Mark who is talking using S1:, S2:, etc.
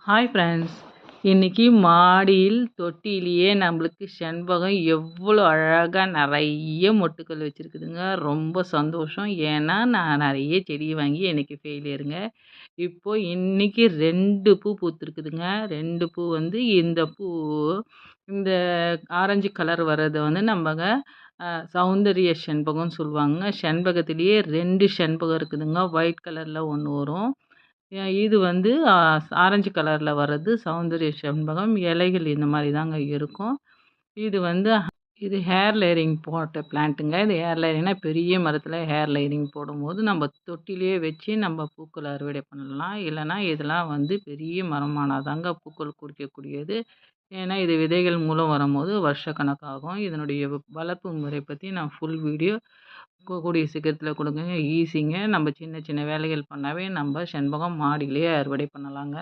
S1: Hi friends, இன்னைக்கு மாடியில் தொட்டியிலேயே நம்மளுக்கு செண்பகம் எவ்வளோ அழகாக நிறைய மொட்டுக்கள் வச்சுருக்குதுங்க. ரொம்ப சந்தோஷம். ஏன்னா நான் நிறைய செடி வாங்கி எனக்கு ஃபெயிலியருங்க. இப்போ இன்னைக்கு 2 பூ பூத்துருக்குதுங்க. 2 பூ வந்து இந்த பூ இந்த ஆரஞ்சு கலர் வர்றத வந்து நம்மங்க சௌந்தரிய செண்பகம்னு சொல்லுவாங்க. செண்பகத்திலேயே 2 செண்பகம் இருக்குதுங்க. ஒயிட் கலரில் ஒன்று வரும். இது வந்து ஆரஞ்சு கலரில் வர்றது சௌந்தரிய செண்பகம். இலைகள் இந்த மாதிரி தாங்க இருக்கும். இது வந்து இது ஹேர் லேயரிங் போட்ட பிளான்ட்டுங்க. இது ஹேர் லேயரிங்னா பெரிய மரத்தில் ஹேர் லேயரிங் போடும்போது நம்ம தொட்டிலேயே வச்சு நம்ம பூக்கள் அறுவடை பண்ணலாம். இல்லைன்னா இதெல்லாம் வந்து பெரிய மரமானால் தாங்க பூக்கள் குடிக்கக்கூடியது. ஏன்னா இது விதைகள் மூலம் வரும்போது வருஷக்கணக்காகும். இதனுடைய வளர்ப்பு முறை பற்றி நான் ஃபுல் வீடியோ கூடிய சீக்கிரத்தில் கொடுங்க. ஈஸிங்க. நம்ம சின்ன சின்ன வேலைகள் பண்ணாவே நம்ம செண்பகம் மாடியிலேயே அறுவடை பண்ணலாங்க.